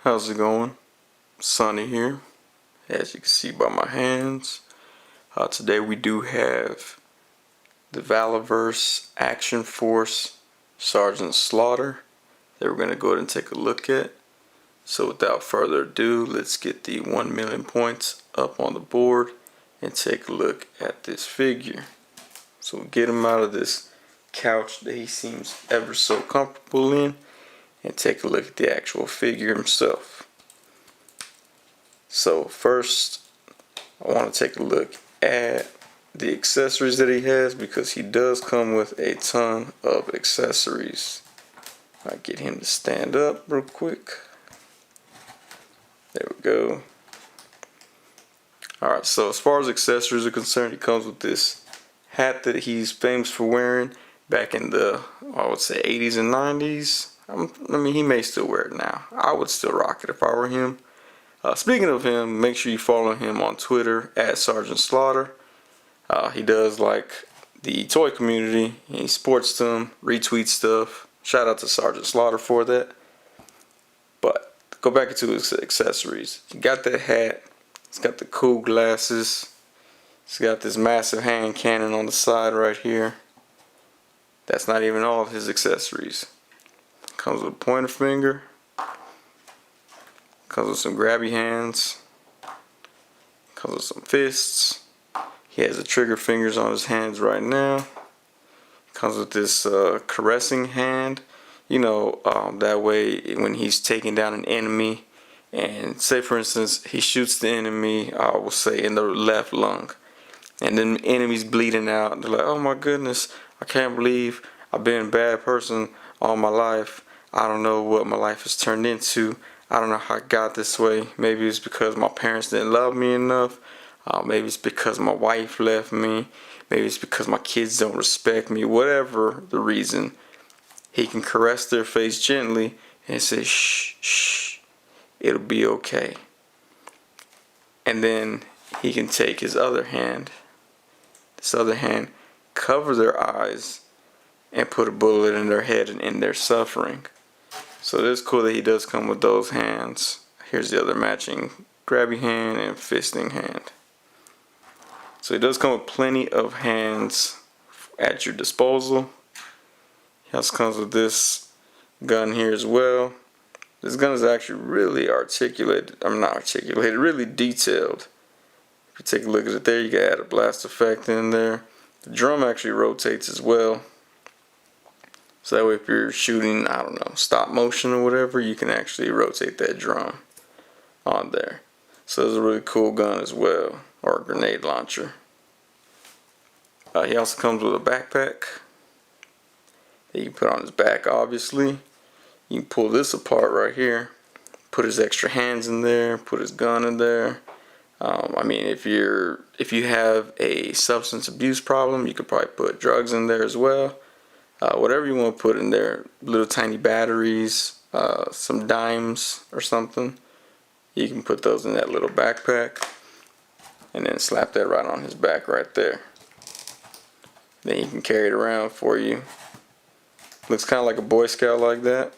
How's it going? Sonny here, as you can see by my hands. Today we do have the Valaverse Action Force Sgt Slaughter that we're going to go ahead and take a look at. So without further ado, let's get the 1 million points up on the board and take a look at this figure. So we'll get him out of this couch that he seems ever so comfortable in and take a look at the actual figure himself. So first I want to take a look at the accessories that he has, because he does come with a ton of accessories. I'll get him to stand up real quick. There we go. Alright, so as far as accessories are concerned, he comes with this hat that he's famous for wearing back in the, I would say, 80s and 90s. I mean, he may still wear it now. I would still rock it if I were him. Speaking of him, make sure you follow him on Twitter at Sgt Slaughter. He does like the toy community. He supports them, retweets stuff. Shout out to Sgt Slaughter for that. But go back into his accessories. He got that hat. He's got the cool glasses. He's got this massive hand cannon on the side right here. That's not even all of his accessories. Comes with a pointer finger. Comes with some grabby hands. Comes with some fists. He has the trigger fingers on his hands right now. Comes with this caressing hand. You know, that way when he's taking down an enemy, and say for instance he shoots the enemy, I will say in the left lung, and then the enemy's bleeding out, and they're like, oh my goodness, I can't believe I've been a bad person all my life. I don't know what my life has turned into. I don't know how I got this way. Maybe it's because my parents didn't love me enough. Maybe it's because my wife left me. Maybe it's because my kids don't respect me. Whatever the reason, he can caress their face gently and say, shh, shh, it'll be okay. And then he can take his other hand, cover their eyes, and put a bullet in their head and end their suffering. So it is cool that he does come with those hands. Here's the other matching grabby hand and fisting hand. So he does come with plenty of hands at your disposal. He also comes with this gun here as well. This gun is actually really really detailed. If you take a look at it there, you can add a blast effect in there. The drum actually rotates as well. So that way if you're shooting, I don't know, stop motion or whatever, you can actually rotate that drum on there. So it's a really cool gun as well, or a grenade launcher. He also comes with a backpack that you can put on his back, obviously. You can pull this apart right here, put his extra hands in there, put his gun in there. I mean, if you have a substance abuse problem, you could probably put drugs in there as well. Whatever you want to put in there, little tiny batteries, some dimes or something, you can put those in that little backpack and then slap that right on his back right there. Then you can carry it around for you. Looks kind of like a Boy Scout like that,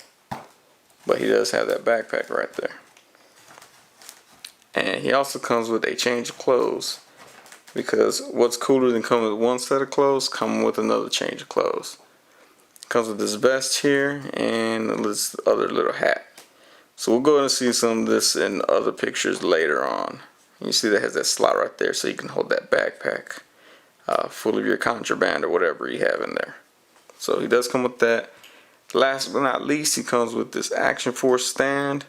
but he does have that backpack right there. And he also comes with a change of clothes, because what's cooler than coming with one set of clothes, coming with another change of clothes. Comes with this vest here and this other little hat. So we'll go ahead and see some of this in other pictures later on. You see that has that slot right there, so you can hold that backpack full of your contraband or whatever you have in there. So he does come with that. Last but not least, he comes with this Action Force stand.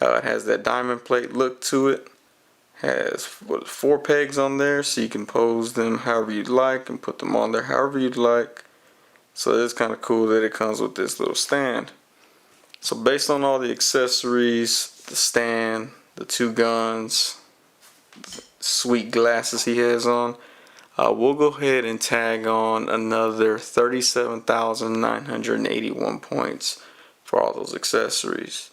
It has that diamond plate look to it. Has 4 pegs on there, so you can pose them however you'd like and put them on there however you'd like. So it's kind of cool that it comes with this little stand. So based on all the accessories, the stand, the 2 guns, the sweet glasses he has on, we'll go ahead and tag on another 37,981 points for all those accessories.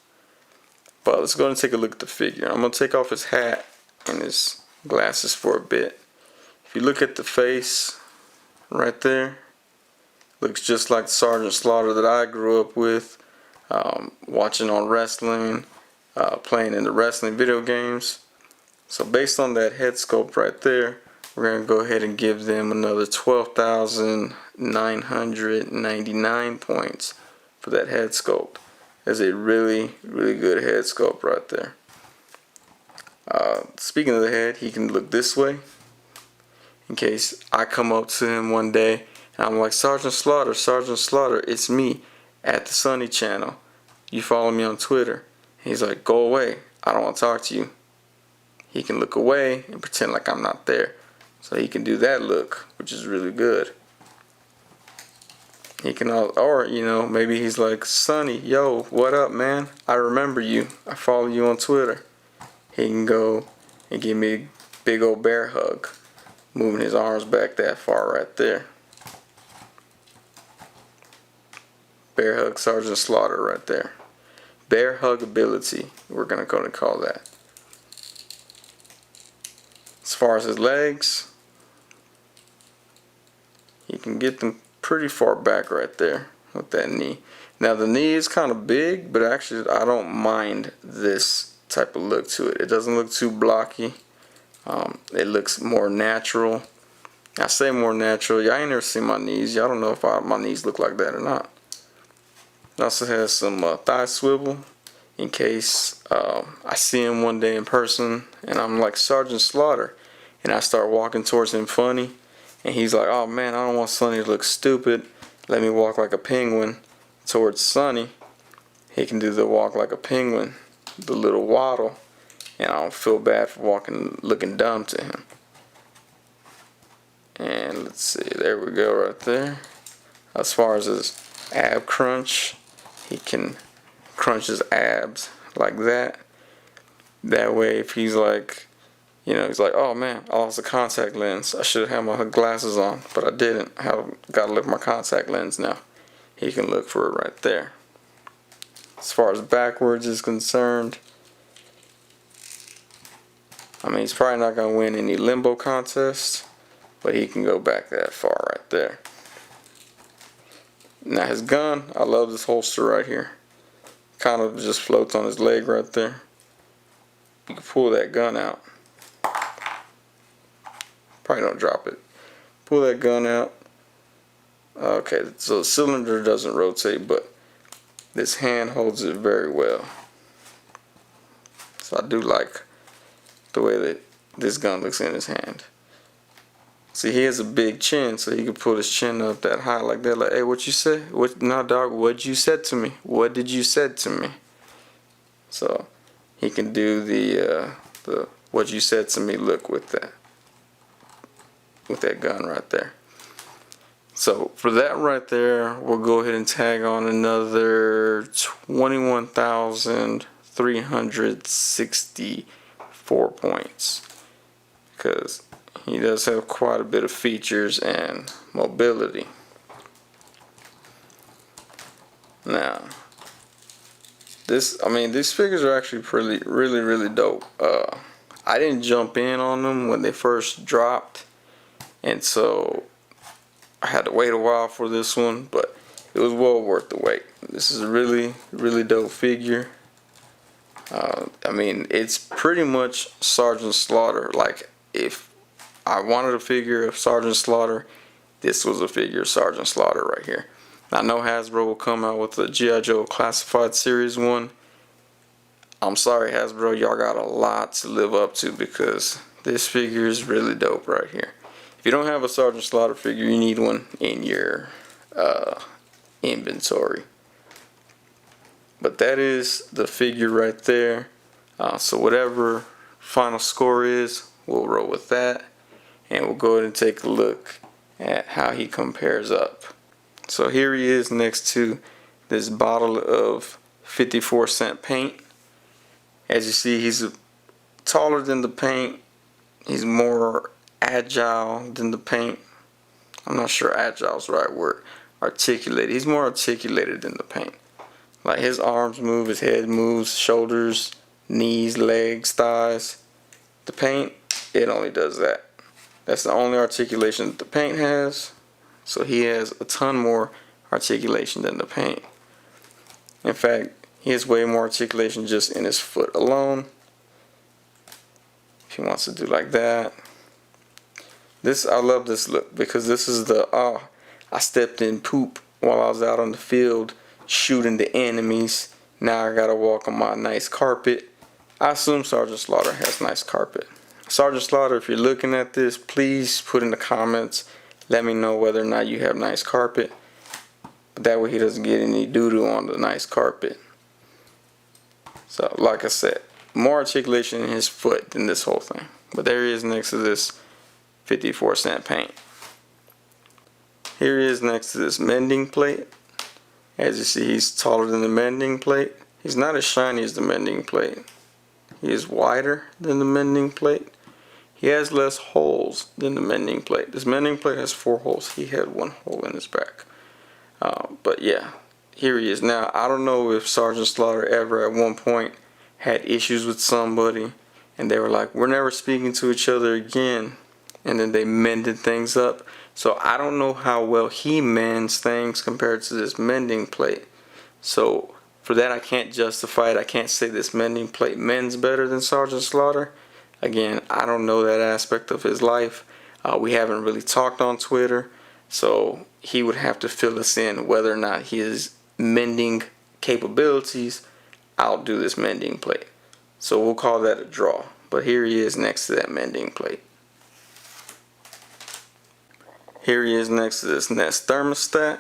But let's go and take a look at the figure. I'm going to take off his hat and his glasses for a bit. If you look at the face right there, looks just like the Sgt Slaughter that I grew up with, watching on wrestling. playing in the wrestling video games. So based on that head sculpt right there, we're going to go ahead and give them another 12,999 points for that head sculpt. That's a really, really good head sculpt right there. Speaking of the head, he can look this way. In case I come up to him one day and I'm like, Sgt Slaughter, it's me at the Sonny channel. You follow me on Twitter. He's like, go away. I don't want to talk to you. He can look away and pretend like I'm not there. So he can do that look, which is really good. He can, or you know, maybe he's like, Sonny, yo, what up, man? I remember you. I follow you on Twitter. He can go and give me a big old bear hug, moving his arms back that far right there. Bear hug Sgt Slaughter right there. Bear hug ability, we're gonna go and call that. As far as his legs, you can get them pretty far back right there with that knee. Now the knee is kind of big, but actually I don't mind this type of look to it. It doesn't look too blocky. It looks more natural. I say more natural. Y'all ain't never seen my knees. Y'all don't know if my knees look like that or not. It also has some thigh swivel in case I see him one day in person and I'm like, Sgt Slaughter, and I start walking towards him funny, and he's like, oh man, I don't want Sonny to look stupid. Let me walk like a penguin towards Sonny. He can do the walk like a penguin, the little waddle, and I don't feel bad for looking dumb to him. And let's see, there we go right there. As far as his ab crunch, he can crunch his abs like that. That way, if he's like, you know, he's like, oh man, I lost a contact lens. I should have had my glasses on, but I didn't. I got to look for my contact lens now. He can look for it right there. As far as backwards is concerned, I mean, he's probably not going to win any limbo contest, but he can go back that far right there. Now his gun, I love this holster right here. Kind of just floats on his leg right there. You can pull that gun out. Probably don't drop it. Pull that gun out. Okay, so the cylinder doesn't rotate, but this hand holds it very well. So I do like the way that this gun looks in his hand. See, he has a big chin, so he can pull his chin up that high like that. Like, hey, what you say? What? No, dog. What you said to me? What did you said to me? So he can do the what you said to me look with that gun right there. So for that right there, we'll go ahead and tag on another 21,364 points, because he does have quite a bit of features and mobility. Now, these figures are actually really dope. I didn't jump in on them when they first dropped, and so I had to wait a while for this one, but it was well worth the wait. This is a really dope figure. I mean, it's pretty much Sgt Slaughter. Like, if I wanted a figure of Sgt Slaughter, this was a figure of Sgt Slaughter right here. I know Hasbro will come out with the G.I. Joe Classified Series 1. I'm sorry, Hasbro, y'all got a lot to live up to, because this figure is really dope right here. If you don't have a Sgt Slaughter figure, you need one in your inventory. But that is the figure right there. So whatever final score is, we'll roll with that. And we'll go ahead and take a look at how he compares up. So here he is next to this bottle of 54-cent paint. As you see, he's taller than the paint. He's more agile than the paint. I'm not sure agile is the right word. Articulated. He's more articulated than the paint. Like, his arms move, his head moves, shoulders, knees, legs, thighs. The paint, it only does that. That's the only articulation that the paint has. So he has a ton more articulation than the paint. In fact, He has way more articulation just in his foot alone. If he wants to do like that. This, I love this look because this is the, I stepped in poop while I was out on the field shooting the enemies. Now I gotta walk on my nice carpet. I assume Sgt Slaughter has nice carpet. Sgt Slaughter, if you're looking at this, please put in the comments, let me know whether or not you have nice carpet. But that way he doesn't get any doo-doo on the nice carpet. So like I said, more articulation in his foot than this whole thing. But there he is next to this 54-cent paint. Here he is next to this mending plate. As you see, he's taller than the mending plate. He's not as shiny as the mending plate. He is wider than the mending plate. He has less holes than the mending plate. This mending plate has 4 holes. He had 1 hole in his back. But yeah, here he is. Now, I don't know if Sgt Slaughter ever at one point had issues with somebody and they were like, we're never speaking to each other again. And then they mended things up. So I don't know how well he mends things compared to this mending plate. So for that I can't justify it. I can't say this mending plate mends better than Sgt Slaughter. Again, I don't know that aspect of his life. We haven't really talked on Twitter. So he would have to fill us in whether or not his mending capabilities outdo this mending plate. So we'll call that a draw. But here he is next to that mending plate. Here he is next to this Nest Thermostat.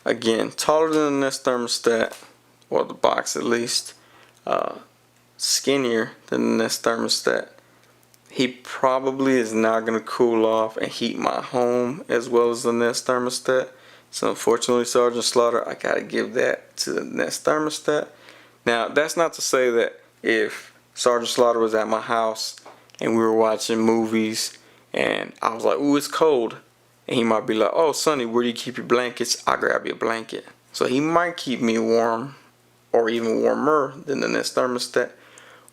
Again, taller than the Nest Thermostat, or the box at least. Skinnier than the Nest Thermostat. He probably is not going to cool off and heat my home as well as the Nest Thermostat. So unfortunately, Sgt Slaughter, I gotta give that to the Nest Thermostat. Now, that's not to say that if Sgt Slaughter was at my house and we were watching movies and I was like, ooh, it's cold. And he might be like, oh, Sonny, where do you keep your blankets? I'll grab you a blanket. So he might keep me warm or even warmer than the Nest Thermostat.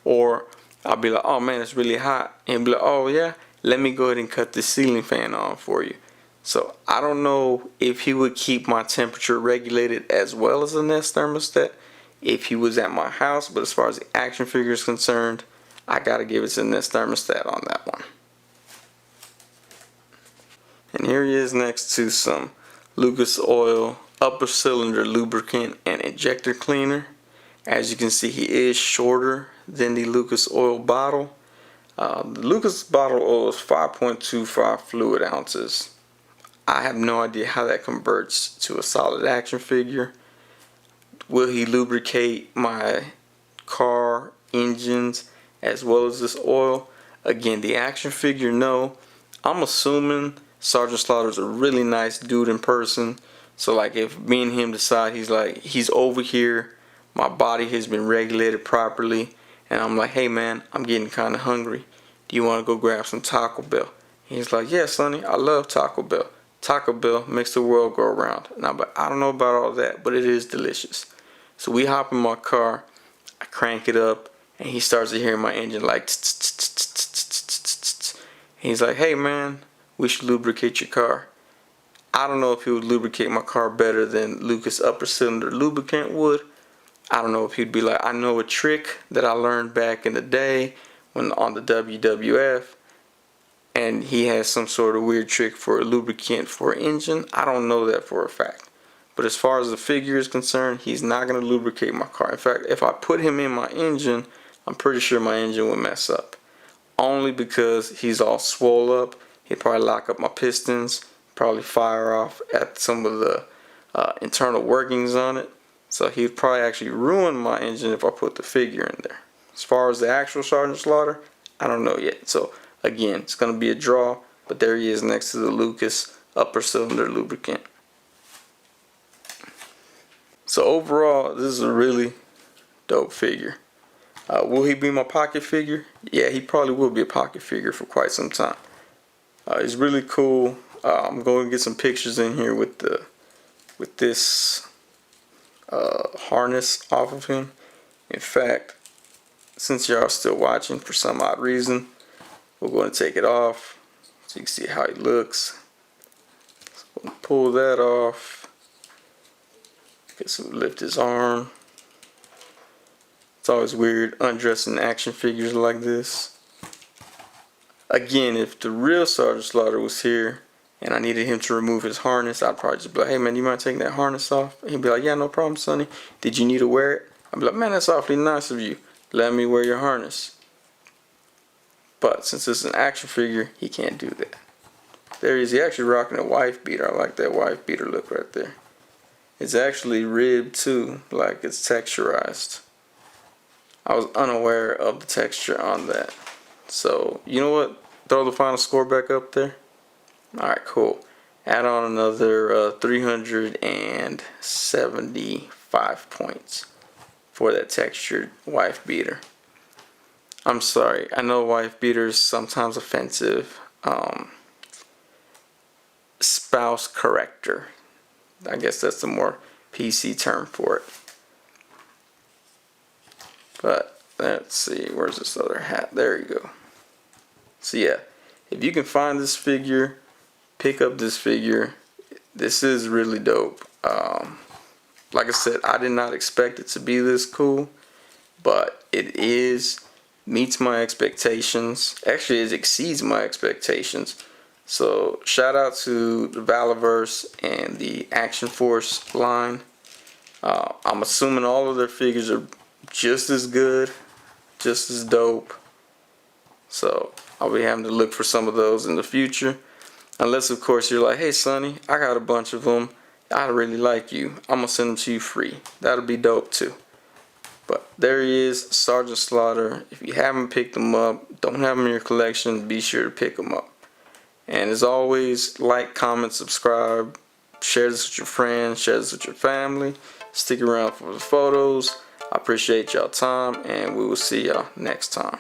Or I'll be like, oh man, it's really hot. And he'll be like, oh yeah, let me go ahead and cut the ceiling fan on for you. So I don't know if he would keep my temperature regulated as well as the Nest Thermostat if he was at my house. But as far as the action figure is concerned, I gotta give it to the Nest Thermostat on that one. And here he is next to some Lucas Oil upper cylinder lubricant and injector cleaner. As you can see, he is shorter than the Lucas Oil bottle. The Lucas bottle oil is 5.25 fluid ounces. I have no idea how that converts to a solid action figure. Will he lubricate my car engines as well as this oil? Again, the action figure, no. I'm assuming Sgt Slaughter's a really nice dude in person. So like if me and him decide he's over here, my body has been regulated properly, and I'm like, hey man, I'm getting kind of hungry. Do you want to go grab some Taco Bell? He's like, yeah, Sonny, I love Taco Bell. Taco Bell makes the world go around. Now, but I don't know about all that, but it is delicious. So we hop in my car, I crank it up, and he starts to hear my engine like he's like, hey man, we should lubricate your car. I don't know if he would lubricate my car better than Lucas upper cylinder lubricant would. I don't know if he'd be like, I know a trick that I learned back in the day when on the WWF, and he has some sort of weird trick for a lubricant for an engine. I don't know that for a fact. But as far as the figure is concerned, he's not going to lubricate my car. In fact, if I put him in my engine, I'm pretty sure my engine would mess up. Only because he's all swole up. He'd probably lock up my pistons, probably fire off at some of the internal workings on it. So he'd probably actually ruin my engine if I put the figure in there. As far as the actual Sgt Slaughter, I don't know yet. So again, it's going to be a draw, but there he is next to the Lucas upper cylinder lubricant. So overall, this is a really dope figure. Will he be my pocket figure? Yeah, he probably will be a pocket figure for quite some time. He's really cool. I'm going to get some pictures in here with this harness off of him. In fact, since y'all are still watching for some odd reason, we're going to take it off so you can see how he looks. So I'm going to pull that off. Guess we'll lift his arm. It's always weird undressing action figures like this. Again, if the real Sgt Slaughter was here and I needed him to remove his harness, I'd probably just be like, hey man, you mind taking that harness off? And he'd be like, yeah, no problem, Sonny. Did you need to wear it? I'd be like, man, that's awfully nice of you. Let me wear your harness. But since it's an action figure, he can't do that. There he is. He's actually rocking a wife beater. I like that wife beater look right there. It's actually ribbed too, like it's texturized. I was unaware of the texture on that. So, you know what? Throw the final score back up there. Alright, cool. Add on another 375 points for that textured wife beater. I'm sorry, I know wife beaters sometimes offensive. Spouse corrector. I guess that's the more PC term for it. But let's see, where's this other hat? There you go. So yeah, if you can find this figure, pick up this figure. This is really dope. Like I said, I did not expect it to be this cool, but it meets my expectations. Actually, it exceeds my expectations. So shout out to the Valaverse and the Action Force line. I'm assuming all of their figures are just as good, just as dope. So I'll be having to look for some of those in the future. Unless of course you're like, hey Sonny, I got a bunch of them. I really like you. I'm gonna send them to you free. That'll be dope too. But there he is, Sgt Slaughter. If you haven't picked them up, don't have them in your collection, be sure to pick them up. And as always, like, comment, subscribe, share this with your friends, share this with your family. Stick around for the photos. I appreciate y'all time, and we will see y'all next time.